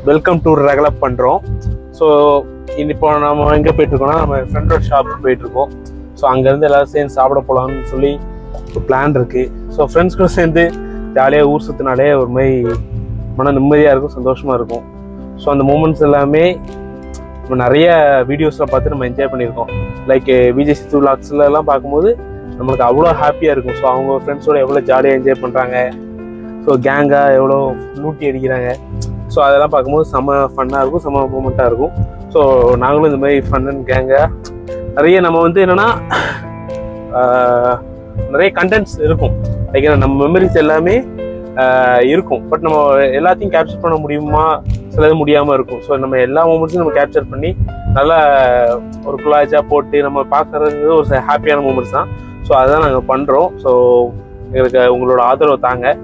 Welcome tour regular பண்ணுறோம். So இப்போ நம்ம எங்கே போயிட்டுருக்கோம்னா நம்ம ஃப்ரெண்டோட ஷாப்புக்கு போயிட்டுருக்கோம். ஸோ அங்கேருந்து எல்லோரும் சேர்ந்து சாப்பிட போகலான்னு சொல்லி ஒரு பிளான் இருக்குது. ஸோ ஃப்ரெண்ட்ஸ் கூட சேர்ந்து ஜாலியாக ஊர் சுற்றினாலே ஒரு மாதிரி மன நிம்மதியாக இருக்கும், சந்தோஷமாக இருக்கும். ஸோ அந்த மூமெண்ட்ஸ் எல்லாமே நம்ம நிறைய வீடியோஸில் பார்த்து நம்ம என்ஜாய் பண்ணியிருக்கோம். லைக் விஜய் சித்து விளாக்ஸ்லாம் பார்க்கும்போது நம்மளுக்கு அவ்வளோ ஹாப்பியாக இருக்கும். ஸோ அவங்க ஃப்ரெண்ட்ஸோட எவ்வளோ ஜாலியாக என்ஜாய் பண்ணுறாங்க, ஸோ கேங்காக எவ்வளோ லூட்டி அடிக்கிறாங்க. ஸோ அதெல்லாம் பார்க்கும்போது செம்ம ஃபன்னாக இருக்கும், செம்ம மூமெண்ட்டாக இருக்கும். ஸோ நாங்களும் இந்த மாதிரி ஃபன் அண்ட் கேங்காக நிறைய நம்ம வந்து என்னென்னா நிறைய கண்டென்ட்ஸ் இருக்கும். லைக் நம்ம மெமரிஸ் எல்லாமே இருக்கும். பட் நம்ம எல்லாத்தையும் கேப்சர் பண்ண முடியுமா, சிலது முடியாமல் இருக்கும். ஸோ நம்ம எல்லா மூமெண்ட்ஸும் நம்ம கேப்சர் பண்ணி நல்லா ஒரு குலாஜாக போட்டு நம்ம பார்க்குறது ஒரு ஹாப்பியான மூமெண்ட்ஸ் தான். ஸோ அதுதான் நாங்கள் பண்ணுறோம். ஸோ எங்களுக்கு உங்களோட ஆதரவு தாங்க.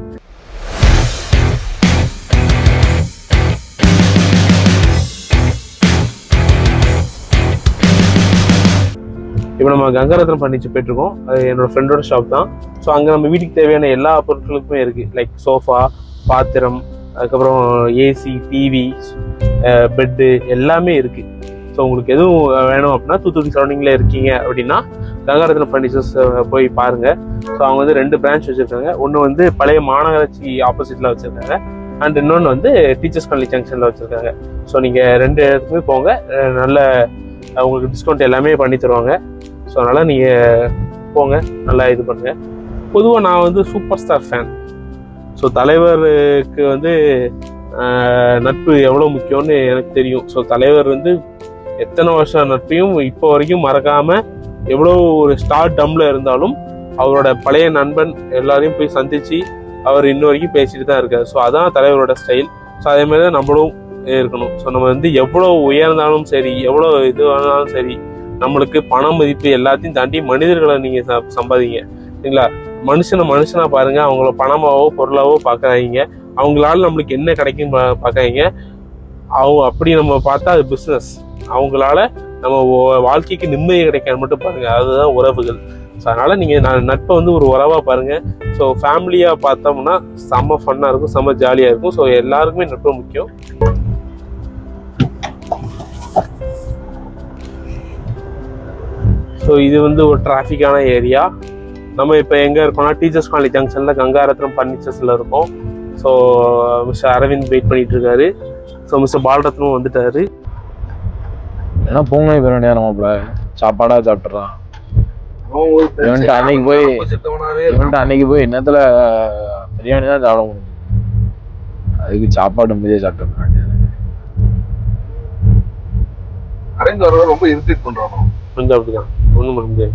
இப்போ நம்ம கங்காரத்னம் பர்னிச்சர் போயிட்டுருக்கோம். அது என்னோடய ஃப்ரெண்டோட ஷாப் தான். ஸோ அங்கே நம்ம வீட்டுக்கு தேவையான எல்லா பொருட்களுக்குமே இருக்குது. லைக் சோஃபா, பாத்திரம், அதுக்கப்புறம் ஏசி, டிவி, பெட்டு எல்லாமே இருக்குது. ஸோ உங்களுக்கு எதுவும் வேணும் அப்படின்னா தூத்துக்குடி சரௌண்டிங்கில் இருக்கீங்க அப்படின்னா கங்காரத்னம் ஃபர்னிச்சர்ஸ் போய் பாருங்கள். ஸோ அவங்க வந்து 2 பிரான்ச் வச்சுருக்காங்க. ஒன்று வந்து பழைய மாநகராட்சி ஆப்போசிட்டில் வச்சுருக்காங்க, அண்ட் இன்னொன்று வந்து டீச்சர்ஸ் காலனி ஜங்ஷனில் வச்சுருக்காங்க. ஸோ நீங்கள் 2 இடத்துக்குமே போங்க, நல்ல உங்களுக்கு டிஸ்கவுண்ட் எல்லாமே பண்ணி தருவாங்க. ஸோ அதனால் நீங்கள் போங்க, நல்லா இது பண்ணுங்கள். பொதுவாக நான் வந்து சூப்பர் ஸ்டார் ஃபேன். ஸோ தலைவருக்கு வந்து நட்பு எவ்வளோ முக்கியம்னு எனக்கு தெரியும். ஸோ தலைவர் வந்து எத்தனை வருஷம் நட்பையும் இப்போ வரைக்கும் மறக்காமல் எவ்வளோ ஒரு ஸ்டார் டம்மில் இருந்தாலும் அவரோட பழைய நண்பன் எல்லாரையும் போய் சந்தித்து அவர் இன்ன வரைக்கும் பேசிட்டு தான் இருக்கார். ஸோ அதான் தலைவரோட ஸ்டைல். ஸோ அதே மாதிரி தான் நம்மளும் இருக்கணும். ஸோ நம்ம வந்து எவ்வளோ உயர்ந்தாலும் சரி, எவ்வளோ இது ஆனாலும் சரி, நம்மளுக்கு பண மதிப்பு எல்லாத்தையும் தாண்டி மனிதர்களை நீங்கள் சம்பாதிங்க, சரிங்களா? மனுஷனா பாருங்க, அவங்கள பணமாவோ பொருளாவோ பார்க்காதீங்க. அவங்களால நம்மளுக்கு என்ன கிடைக்கும் பார்க்காதீங்க. அவங்க அப்படி நம்ம பார்த்தா அது பிஸ்னஸ். அவங்களால நம்ம வாழ்க்கைக்கு நிம்மதி கிடைக்காது மட்டும் பாருங்க, அதுதான் உறவுகள். ஸோ அதனால நீங்கள் நட்பை வந்து ஒரு உறவாக பாருங்க. ஸோ ஃபேமிலியாக பார்த்தோம்னா செம்ம ஃபன்னாக இருக்கும், செம்ம ஜாலியாக இருக்கும். ஸோ எல்லாருக்குமே நட்பு முக்கியம். ஸோ இது வந்து ஒரு டிராஃபிக்கான ஏரியா. நம்ம இப்போ எங்கே இருக்கோம்னா டீச்சர்ஸ் காலனி ஜங்ஷனில் கங்காரத்னம் ஃபர்னிச்சர்ஸில் இருக்கோம். ஸோ மிஸ்டர் அரவிந்த் வெயிட் பண்ணிட்டு இருக்காரு. ஸோ மிஸ்டர் பாலரத்னம் வந்துட்டாரு. ஏன்னா போங்க இப்போ நேரமாப்ல சாப்பாடாக சாப்பிட்றான். அன்னைக்கு போய் என்னத்துல பிரியாணி தான் சாப்பிட முடியும். அதுக்கு சாப்பாடு மீதியே சாப்பிட்டு அரேஞ்ச் வர ரொம்ப இரிட்டேட் பண்றானோ கொஞ்சம் அப்படிதான். ஒன்றும் பண்ண முடியாது.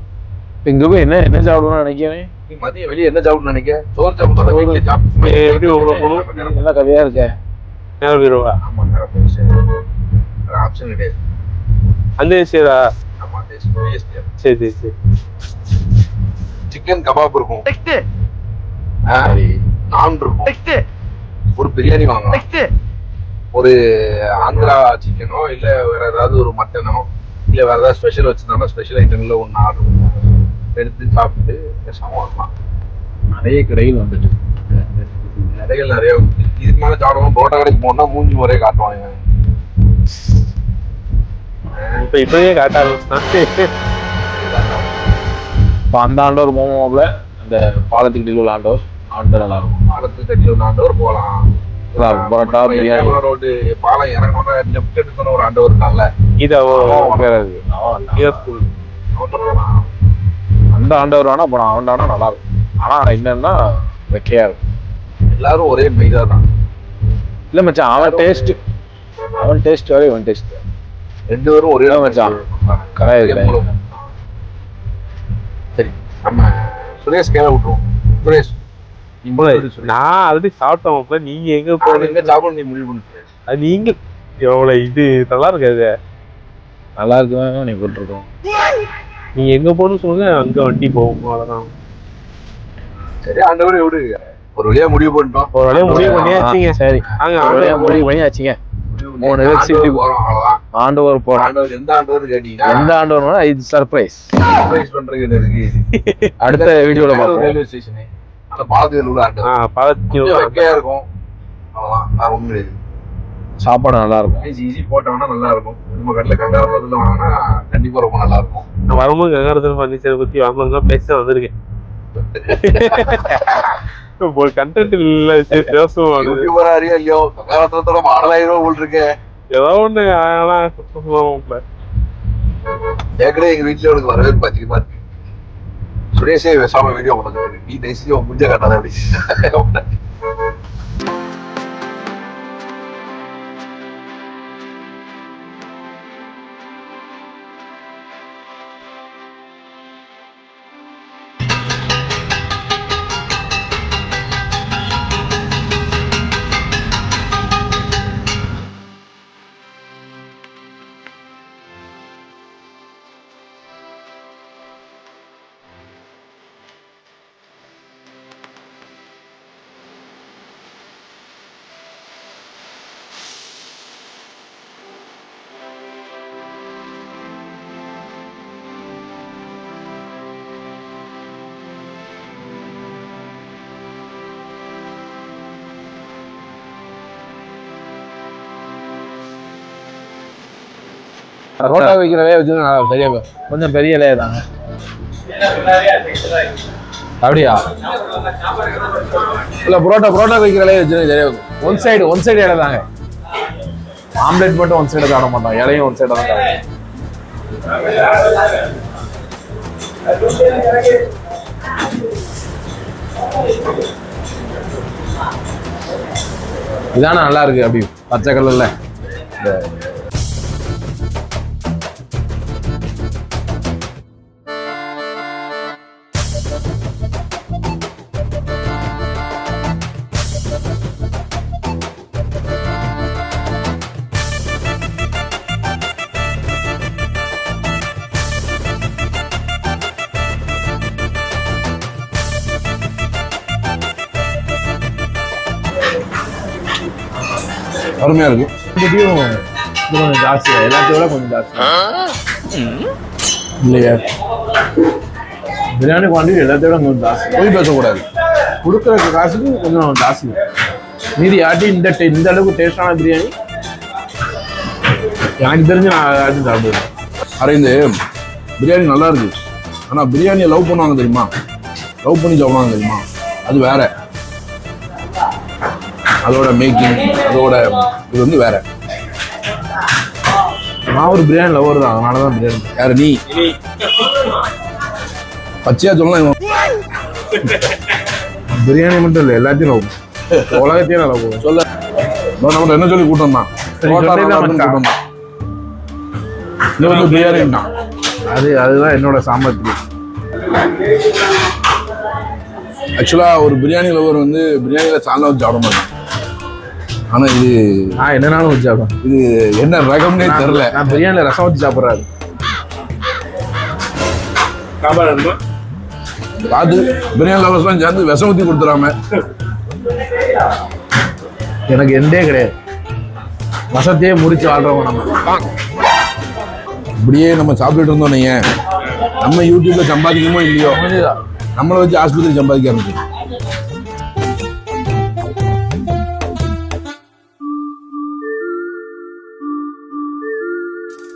இங்கே போய் என்ன சாப்பிடுவோம்னு நினைக்கிறேன். மதியம் வெளியே என்ன சாப்பிடணும்னு நினைக்க? சோறு சாப்பிட்டு வீட்டில் சாப்பிட்டு எப்படி உங்களை போகணும்? நல்லா கவியாக இருக்கேன். நேரம் போயிடுவா? ஆமாம், ஆப்ஷன் கிடையாது. அந்த ஏசியரா? ஆமாம், சரி சரி சரி. சிக்கன் கபாப் இருக்கும், நான் இருக்கும், ஒரு பிரியாணி வாங்கலாம், ஒரு ஆந்திரா சிக்கனோ இல்லை வேற ஏதாவது ஒரு மட்டனோ இல்லை வேற ஏதாவது ஸ்பெஷல் வச்சுருந்தோம்னா ஸ்பெஷல் ஐட்டங்களில் ஒன்று ஆர்டர் எடுத்து சாப்பிட்டு பேசாமல் வரலாம். நிறைய கடைகள் வந்துட்டு, கடைகள் நிறைய. இதுக்கு மேலே சாப்பிடுவோம். புரோட்டா கடைக்கு போனால் மூஞ்சி முறையே காட்டுவாங்க. இப்போ இப்போயே காட்ட ஆரம்பிச்சுதான். இப்போ அந்த ஆண்டவர் போவோம்ல, அந்த பாலத்துக்கு கீழே உள்ள ஆண்டவர் நல்லா இருக்கும். பாலத்துக்கு கட்டில உள்ள ஆண்டவர் போகலாம். பரோட்டா பிரியாணி ரோடு பாலம் இறங்கணும், லெஃப்ட் எடுக்கணும் ஒரு ஆண்டவர் இருக்காங்கல்ல, இது அந்த ஆண்டவர் வேணா போனா அவன் நல்லா இருக்கும். ஆனா என்னன்னா வெக்கையா இருக்கும். எல்லாரும் ஒரே மைதா தான். இல்ல மச்சான், அவன் டேஸ்ட் வரை இவன் டேஸ்ட் 2 பேரும் ஒரே மச்சான். கிடையாது. சரி, நம்ம சுரேஷ் கேள விட்டுருவோம். சுரேஷ், நான் ஆல்ரெடி சாப்பிட்டோம். நீங்க எங்க போறீங்க சாப்பிட நீ முடிவு பண்ணு. அது நீங்க எவ்வளவு இது நல்லா இருக்காது. நல்லா இருக்குதான் நீ போட்டுருக்கோம். நீங்க எங்க போகணும்னு சொல்லுங்க, அங்க வண்டி போகும். அவ்வளவுதான். சரி, ஆண்டவர் எவ்வளவு ஒரு வழியா முடிவு பண்ணிட்டோம். ஒரு வழியா முடிவு பண்ணியாச்சுங்க. சரி, முடிவு பண்ணியாச்சுங்க. 3 ஆண்டவர் போறோம். எந்த ஆண்டவர் கேட்டீங்கன்னா எந்த ஆண்டவர் இது சர்ப்ரைஸ் பண்றதுக்கு என்ன இருக்கு? அடுத்த வீடியோல பார்ப்போம். ரயில்வே ஸ்டேஷன் அந்த பாலத்தில் உள்ள ஆண்டவர் பாலத்தில் வெக்கையா இருக்கும். அவ்வளவுதான், வேற ஒண்ணும் கிடையாது. சாப்பாடு நல்லா இருக்கும். ஈஸி போட்டோம்னா நல்லா இருக்கும். நம்ம கட்டில கங்காரத்துல வாங்கினா கண்டிப்பா ரொம்ப நல்லா இருக்கும். நான் வரும்போது கங்காரத்தன் ஃபர்னிச்சரை பத்தி வாங்கலாம் பேச வந்திருக்கேன். கண்டென்ட் இல்ல யூடியூபரா அறியோ இல்லையோ கங்காரத்தோட 6000 ரூபாய் உள்ள இருக்கு. ஏதோ ஒண்ணு ஏற்கனவே எங்க வீட்டுல எனக்கு வரவேற்பு அதிகமா இருக்கு. சுரேஷே பேசாம வீடியோ பண்ணுங்க, நீ தேசிய முடிஞ்ச கட்டாத அப்படி. ரோட்டா வைக்கிறவே வச்சு சரியா கொஞ்சம் பெரிய இலையா தாங்க. அப்படியா இல்ல புரோட்டா வைக்கிற இலையை வச்சு சரியா ஒன் சைடு இலை தாங்க. ஆம்லெட் மட்டும் ஒன் சைடு சாப்பிட மாட்டோம், இலையும் ஒன் சைடு தான். இதானே நல்லா இருக்கு. அப்படி பச்சை கலர்ல அருமையா இருக்கு. கொஞ்சம் ஜாஸ்தியா, எல்லாத்தையும் கொஞ்சம் ஜாஸ்தி இல்லையா? பிரியாணி குவான்டிட்டி எல்லாத்தையும் கொஞ்சம் ஜாஸ்தி. போய் பேசக்கூடாது. கொடுக்குற காசுக்கு கொஞ்சம் ஜாஸ்தி. மீதி ஆட்டி இந்த அளவுக்கு டேஸ்டான பிரியாணி எனக்கு தெரிஞ்சு நான் ஆட்டி சாப்பிடுவேன். அரவிந்து, பிரியாணி நல்லா இருக்கு. ஆனா பிரியாணியை லவ் பண்ணுவாங்க தெரியுமா? லவ் பண்ணி சாப்பிடுவாங்க தெரியுமா? அது வேற. அதோட மேக்கிங், அதோட இது வந்து வேற. நான் ஒரு பிரியாணி லவர் தான், அதனாலதான் பிரியாணி. யாரு நீ? பச்சையா சொல்லலாம். பிரியாணி மட்டும் இல்லை, எல்லாத்தையும் லவ், உலகத்தையும் நான் லவ் சொல்ல. நம்ம என்ன சொல்லி கூட்டம் தான் கூட்டம் தான். இது வந்து பிரியாணி தான். அதுதான் என்னோட சாமர்த்தியம். ஆக்சுவலா ஒரு பிரியாணி லவர் வந்து பிரியாணியில சால்னா வச்சு சாப்பிட மாட்டேன். ஆனா இது நான் என்னன்னாலும் வச்சு சாப்பிடுவேன். இது என்ன ரகம்னே தெரியல. நான் பிரியாணியில ரசம் வச்சு சாப்பிட்றாரு. அது பிரியாணி லவர்ஸ்லாம் சேர்ந்து விஷம் ஊற்றி கொடுத்துறாம. எனக்கு எந்தே கிடையாது. வசத்தையே முடிச்சு வாழ்றவங்க நம்ம. இப்படியே நம்ம சாப்பிட்டுட்டு இருந்தோம். நீங்க நம்ம யூடியூப்ல சம்பாதிக்கணுமோ இல்லையோ, நம்மளை வச்சு ஆஸ்பத்திரி சம்பாதிக்க ஆரம்பிச்சு.